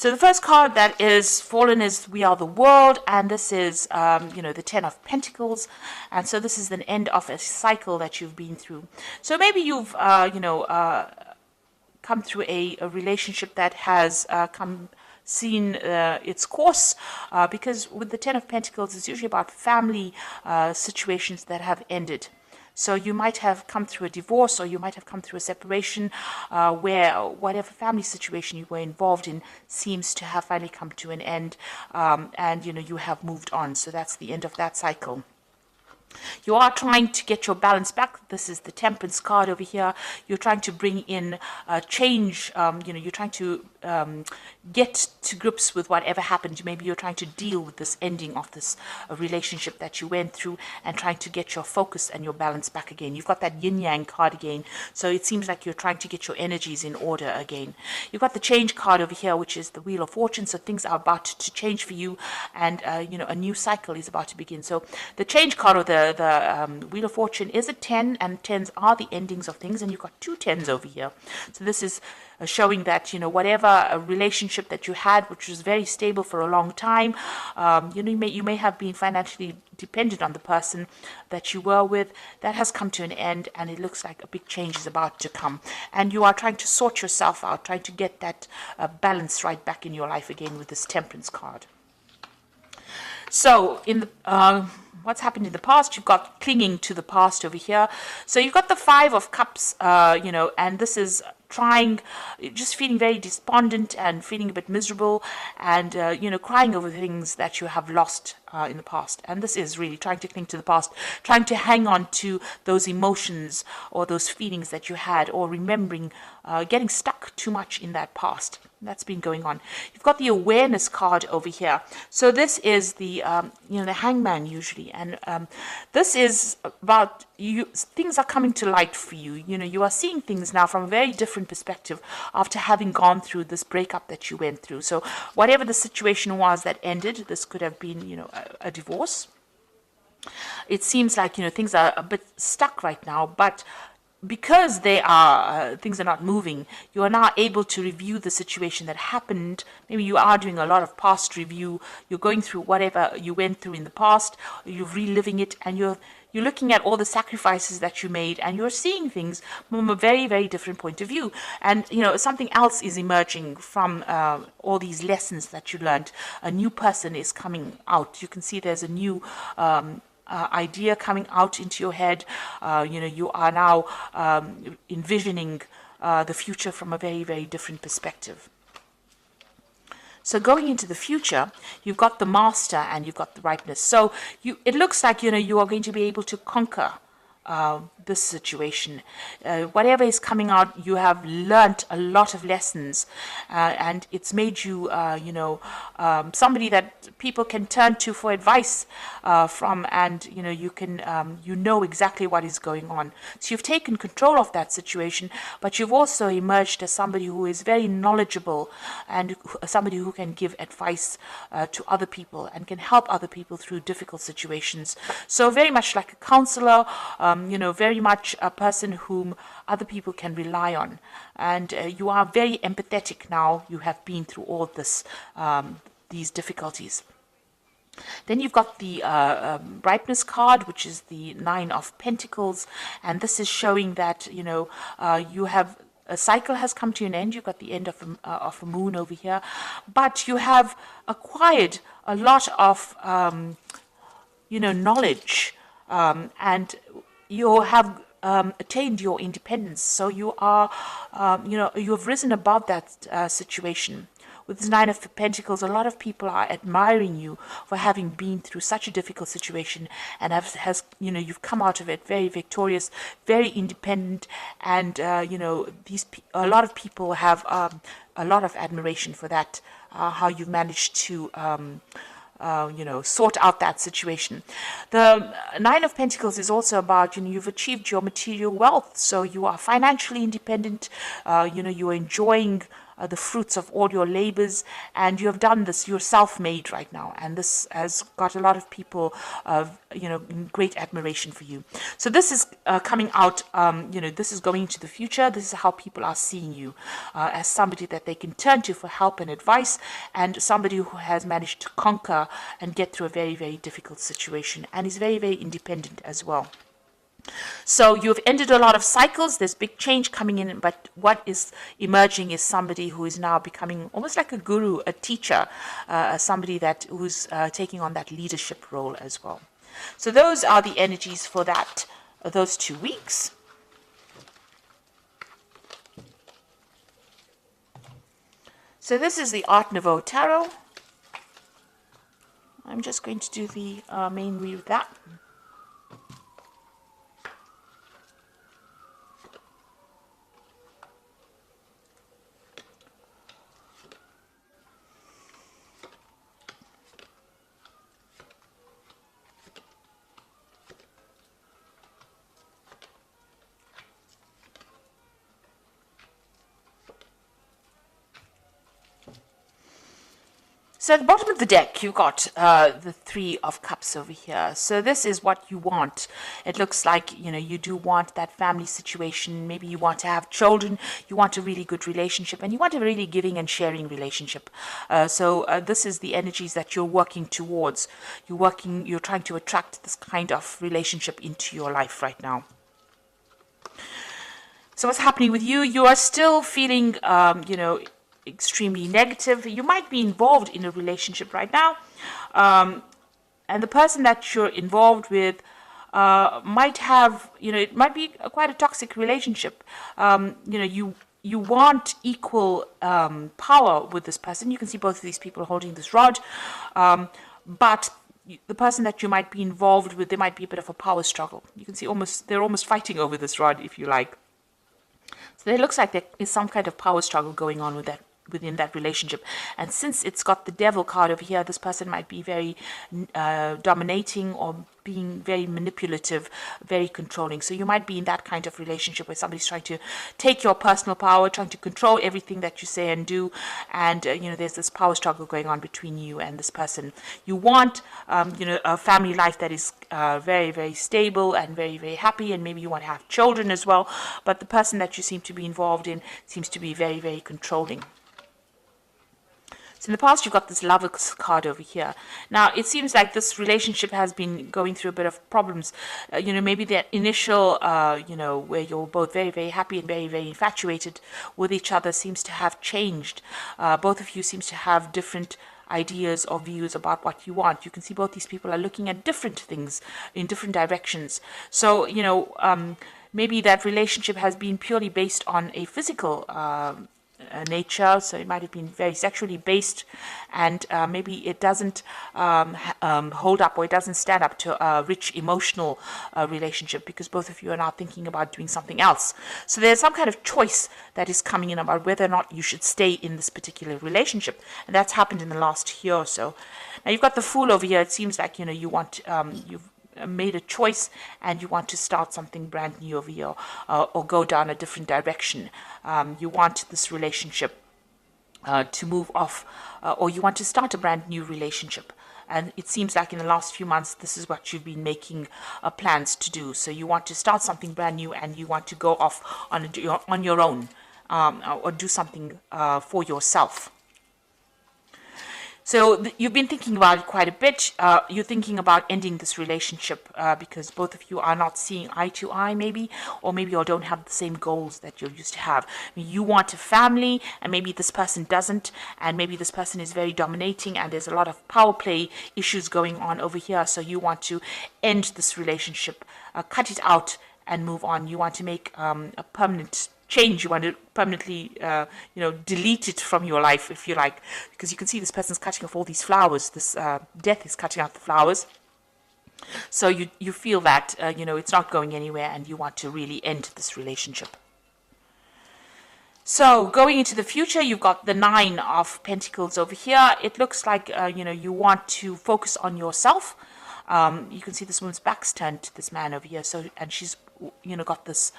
So the first card that is fallen is We Are the World, and this is, the Ten of Pentacles, and so this is the end of a cycle that you've been through. So maybe you've, come through a relationship that has seen its course, because with the Ten of Pentacles, it's usually about family situations that have ended. So you might have come through a divorce, or you might have come through a separation, where whatever family situation you were involved in seems to have finally come to an end, and you have moved on. So that's the end of that cycle. You are trying to get your balance back. This is the Temperance card over here. You're trying to bring in change. You're trying to get to grips with whatever happened. Maybe you're trying to deal with this ending of this relationship that you went through, and trying to get your focus and your balance back again. You've got that yin yang card again. So it seems like you're trying to get your energies in order again. You've got the Change card over here, which is the Wheel of Fortune. So things are about to change for you, and a new cycle is about to begin. So the Change card, or the Wheel of Fortune, is a 10, and 10s are the endings of things, and you've got 2 10s over here. So this is showing that whatever a relationship that you had, which was very stable for a long time, you may have been financially dependent on the person that you were with, that has come to an end, and it looks like a big change is about to come, and you are trying to sort yourself out, trying to get that balance right back in your life again with this Temperance card. So in the what's happened in the past, you've got clinging to the past over here. So you've got the Five of Cups, and this is just feeling very despondent and feeling a bit miserable, and crying over things that you have lost in the past. And this is really trying to cling to the past, trying to hang on to those emotions or those feelings that you had, or remembering, getting stuck too much in that past. That's been going on. You've got the Awareness card over here. So this is the the Hangman usually, and this is about things are coming to light for you. You are seeing things now from a very different perspective after having gone through this breakup that you went through. So whatever the situation was that ended, this could have been a divorce. It seems like things are a bit stuck right now, but because things are not moving, you are now able to review the situation that happened. Maybe you are doing a lot of past review. You're going through whatever you went through in the past. You're reliving it, and you're looking at all the sacrifices that you made, and you're seeing things from a very, very different point of view. And something else is emerging from all these lessons that you learned. A new person is coming out. You can see there's a new idea coming out into your head. You are now envisioning the future from a very, very different perspective. So going into the future, you've got the Master and you've got the Ripeness. So it looks like you are going to be able to conquer this situation. Whatever is coming out, you have learnt a lot of lessons, and it's made you, somebody that people can turn to for advice from, and you can, exactly what is going on. So you've taken control of that situation, but you've also emerged as somebody who is very knowledgeable, and somebody who can give advice to other people and can help other people through difficult situations. So very much like a counselor, very much a person whom other people can rely on. And you are very empathetic now. You have been through all this, these difficulties. Then you've got the Ripeness card, which is the Nine of Pentacles. And this is showing that, you have a cycle has come to an end. You've got the end of a moon over here. But you have acquired a lot of, knowledge, and you have attained your independence. So you are, you have risen above that situation. With this Nine of Pentacles, a lot of people are admiring you for having been through such a difficult situation, and you've come out of it very victorious, very independent, and a lot of people have a lot of admiration for that. How you've managed to sort out that situation. The Nine of Pentacles is also about, you've achieved your material wealth. So you are financially independent, you are enjoying the fruits of all your labors, and you have done this. You're self-made right now, and this has got a lot of people, in great admiration for you. So this is coming out. This is going into the future. This is how people are seeing you, as somebody that they can turn to for help and advice, and somebody who has managed to conquer and get through a very, very difficult situation, and is very, very independent as well. So you've ended a lot of cycles. There's big change coming in, but what is emerging is somebody who is now becoming almost like a guru, a teacher, somebody who's taking on that leadership role as well. So those are the energies for those 2 weeks. So this is the Art Nouveau Tarot. I'm just going to do the main read of that. So at the bottom of the deck, you've got the Three of Cups over here. So this is what you want. It looks like, you do want that family situation. Maybe you want to have children. You want a really good relationship. And you want a really giving and sharing relationship. So this is the energies that you're working towards. You're trying to attract this kind of relationship into your life right now. So what's happening with you? You are still feeling, extremely negative. You might be involved in a relationship right now, and the person that you're involved with might have, it might be quite a toxic relationship. You want equal power with this person. You can see both of these people holding this rod, but the person that you might be involved with, there might be a bit of a power struggle. You can see they're almost fighting over this rod, if you like. So it looks like there is some kind of power struggle going on within that relationship. And since it's got the Devil card over here, this person might be very dominating or being very manipulative, very controlling. So you might be in that kind of relationship where somebody's trying to take your personal power, trying to control everything that you say and do. And, there's this power struggle going on between you and this person. You want, a family life that is very, very stable and very, very happy. And maybe you want to have children as well. But the person that you seem to be involved in seems to be very, very controlling. So in the past, you've got this Lover's card over here. Now, it seems like this relationship has been going through a bit of problems. Maybe the initial, where you're both very, very happy and very, very infatuated with each other seems to have changed. Both of you seems to have different ideas or views about what you want. You can see both these people are looking at different things in different directions. So, maybe that relationship has been purely based on a physical nature, so it might have been very sexually based, and maybe it doesn't hold up, or it doesn't stand up to a rich emotional relationship, because both of you are now thinking about doing something else. So there's some kind of choice that is coming in about whether or not you should stay in this particular relationship, and that's happened in the last year or so. Now you've got the Fool over here. It seems like you want you've made a choice and you want to start something brand new over here, or go down a different direction. You want this relationship to move off, or you want to start a brand new relationship. And it seems like in the last few months, this is what you've been making plans to do. So you want to start something brand new, and you want to go off on your own, or do something for yourself. So you've been thinking about it quite a bit. You're thinking about ending this relationship because both of you are not seeing eye to eye, maybe, or maybe you don't have the same goals that you used to have. I mean, you want a family, and maybe this person doesn't, and maybe this person is very dominating, and there's a lot of power play issues going on over here. So you want to end this relationship, cut it out, and move on. You want to make a permanent change. You want to permanently, delete it from your life, if you like, because you can see this person's cutting off all these flowers. This death is cutting out the flowers. So you feel that, it's not going anywhere, and you want to really end this relationship. So going into the future, you've got the Nine of Pentacles over here. It looks like, you want to focus on yourself. You can see this woman's back's turned to this man over here. So, and she's, got this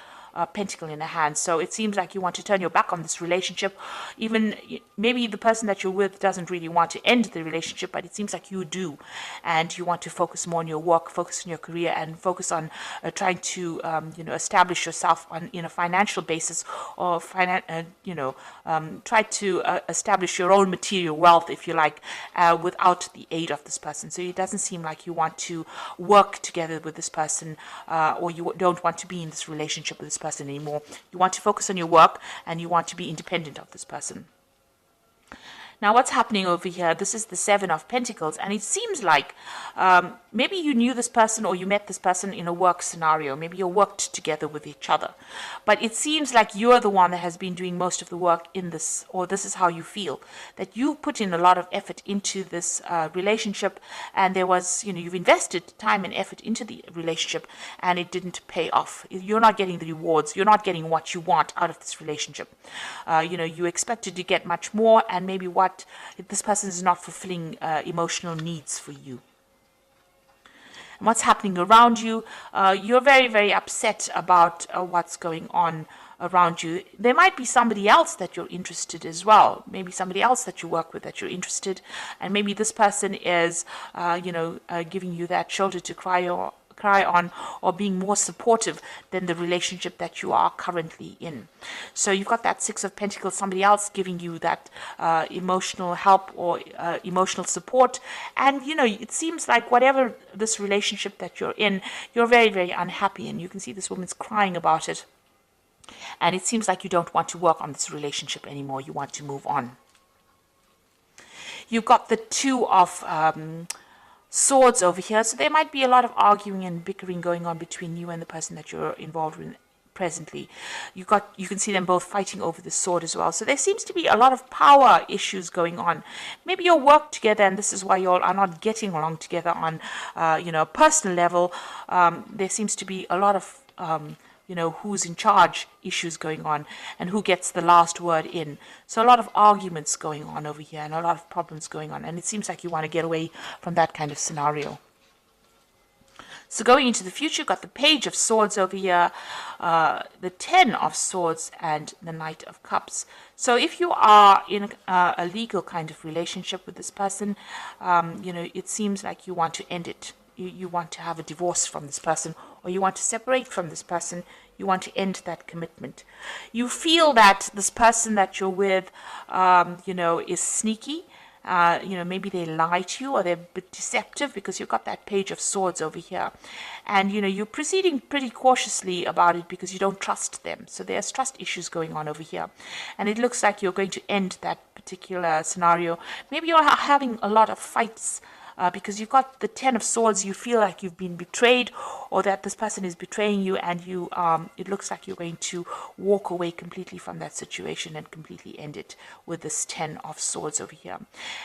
pentacle in a hand. So it seems like you want to turn your back on this relationship. Even maybe the person that you're with doesn't really want to end the relationship, but it seems like you do, and you want to focus more on your work, focus on your career, and focus on trying to establish yourself in a financial basis, or try to establish your own material wealth, if you like, without the aid of this person. So it doesn't seem like you want to work together with this person, or you don't want to be in this relationship with this person anymore. You want to focus on your work, and you want to be independent of this person. Now, what's happening over here? This is the Seven of Pentacles, and it seems like maybe you knew this person, or you met this person in a work scenario. Maybe you worked together with each other. But it seems like you're the one that has been doing most of the work in this, or this is how you feel, that you put in a lot of effort into this relationship, and there was, you've invested time and effort into the relationship, and it didn't pay off. You're not getting the rewards. You're not getting what you want out of this relationship. You expected to get much more, and maybe this person is not fulfilling emotional needs for you. And what's happening around you? You're very, very upset about what's going on around you. There might be somebody else that you're interested as well. Maybe somebody else that you work with that you're interested, and maybe this person is, giving you that shoulder to cry on, or being more supportive than the relationship that you are currently in. So you've got that Six of Pentacles, somebody else giving you that emotional help or emotional support. And it seems like whatever this relationship that you're in, you're very, very unhappy, and you can see this woman's crying about it. And it seems like you don't want to work on this relationship anymore. You want to move on. You've got the Two of Swords over here, so there might be a lot of arguing and bickering going on between you and the person that you're involved with presently. You can see them both fighting over the sword as well. So there seems to be a lot of power issues going on. Maybe you'll work together, and this is why you all are not getting along together on a personal level. There seems to be a lot of who's in charge issues going on, and who gets the last word in. So a lot of arguments going on over here, and a lot of problems going on, and it seems like you want to get away from that kind of scenario. So going into the future, you've got the Page of Swords over here, the Ten of Swords, and the Knight of Cups. So if you are in a legal kind of relationship with this person, it seems like you want to end it. You want to have a divorce from this person, or you want to separate from this person. You want to end that commitment. You feel that this person that you're with, is sneaky. Maybe they lie to you, or they're a bit deceptive, because you've got that Page of Swords over here. And, you're proceeding pretty cautiously about it because you don't trust them. So there's trust issues going on over here. And it looks like you're going to end that particular scenario. Maybe you're having a lot of fights because you've got the Ten of Swords. You feel like you've been betrayed, or that this person is betraying you, and it looks like you're going to walk away completely from that situation and completely end it with this Ten of Swords over here.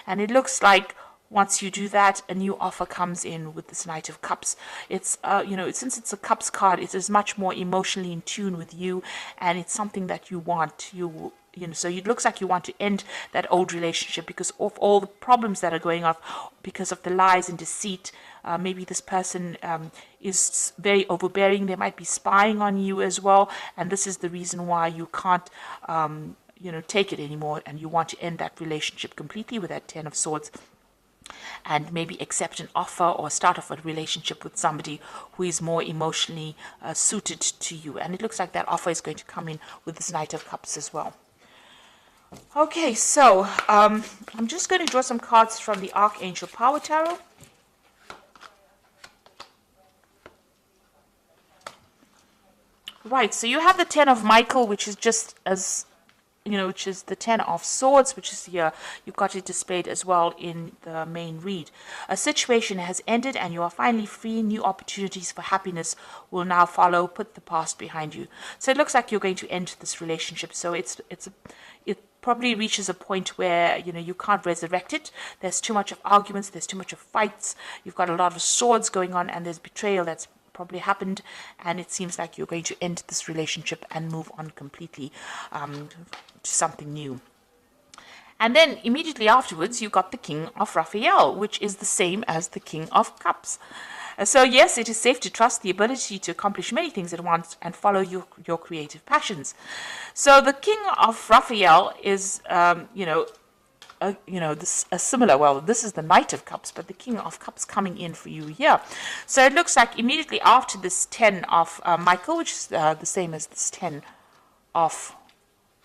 And it looks like once you do that, a new offer comes in with this Knight of Cups. It's since it's a Cups card, it is much more emotionally in tune with you, and it's something that you want. So it looks like you want to end that old relationship because of all the problems that are going on, because of the lies and deceit. Maybe this person is very overbearing. They might be spying on you as well, and this is the reason why you can't, take it anymore, and you want to end that relationship completely with that Ten of Swords, and maybe accept an offer or start off a relationship with somebody who is more emotionally suited to you. And it looks like that offer is going to come in with this Knight of Cups as well. Okay, so I'm just going to draw some cards from the Archangel Power Tarot. Right, so you have the Ten of Michael, which is just as, which is the Ten of Swords, which is here. You've got it displayed as well in the main read. A situation has ended, and you are finally free. New opportunities for happiness will now follow. Put the past behind you. So it looks like you're going to end this relationship. So it probably reaches a point where you can't resurrect it. There's too much of arguments. There's too much of fights. You've got a lot of swords going on, and there's betrayal that's probably happened, and it seems like you're going to end this relationship and move on completely to something new. And then immediately afterwards, you got the King of Raphael, which is the same as the King of Cups. So yes, it is safe to trust the ability to accomplish many things at once and follow your creative passions. So the King of Raphael is, this a similar. Well, this is the Knight of Cups, but the King of Cups coming in for you here. So it looks like immediately after this 10 of Michael, which is the same as this 10 of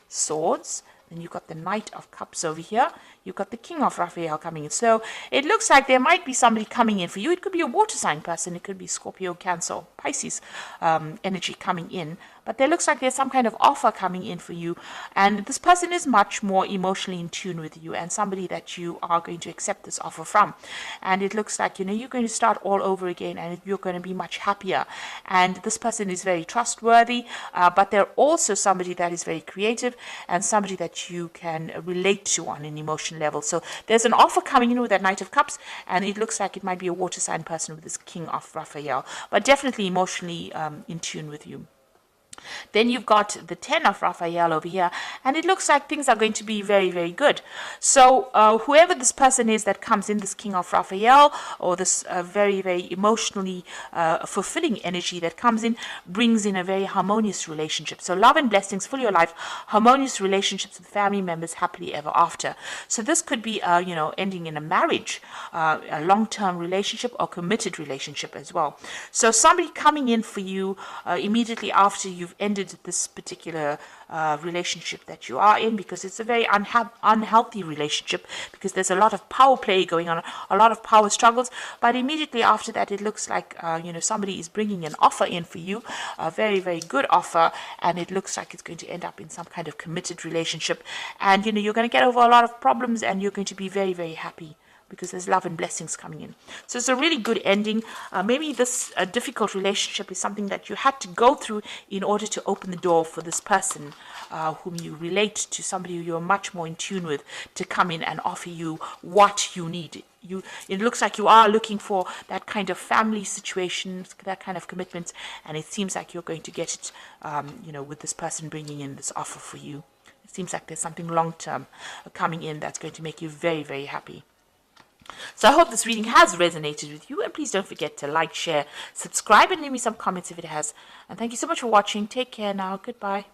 Swords. Then you've got the Knight of Cups over here. You've got the King of Raphael coming in. So it looks like there might be somebody coming in for you. It could be a water sign person. It could be Scorpio, Cancer, or Pisces energy coming in. But there looks like there's some kind of offer coming in for you. And this person is much more emotionally in tune with you and somebody that you are going to accept this offer from. And it looks like, you're going to start all over again and you're going to be much happier. And this person is very trustworthy, but they're also somebody that is very creative and somebody that you can relate to on an emotional level. So there's an offer coming in with that Knight of Cups, and it looks like it might be a water sign person with this King of Raphael, but definitely emotionally in tune with you. Then you've got the 10 of Raphael over here, and it looks like things are going to be very, very good. So whoever this person is that comes in, this King of Raphael, or this very, very emotionally fulfilling energy that comes in, brings in a very harmonious relationship. So love and blessings for your life, harmonious relationships with family members, happily ever after. So this could be, ending in a marriage, a long-term relationship or committed relationship as well. So somebody coming in for you immediately after you've ended this particular relationship that you are in, because it's a very unhealthy relationship, because there's a lot of power play going on, a lot of power struggles. But immediately after that, it looks like somebody is bringing an offer in for you, a very, very good offer, and it looks like it's going to end up in some kind of committed relationship. And you're going to get over a lot of problems, and you're going to be very, very happy, because there's love and blessings coming in. So it's a really good ending. Maybe this difficult relationship is something that you had to go through in order to open the door for this person whom you relate to, somebody who you're much more in tune with, to come in and offer you what you need. It looks like you are looking for that kind of family situation, that kind of commitment, and it seems like you're going to get it, with this person bringing in this offer for you. It seems like there's something long-term coming in that's going to make you very, very happy. So I hope this reading has resonated with you, and please don't forget to like, share, subscribe, and leave me some comments if it has. And thank you so much for watching. Take care now. Goodbye.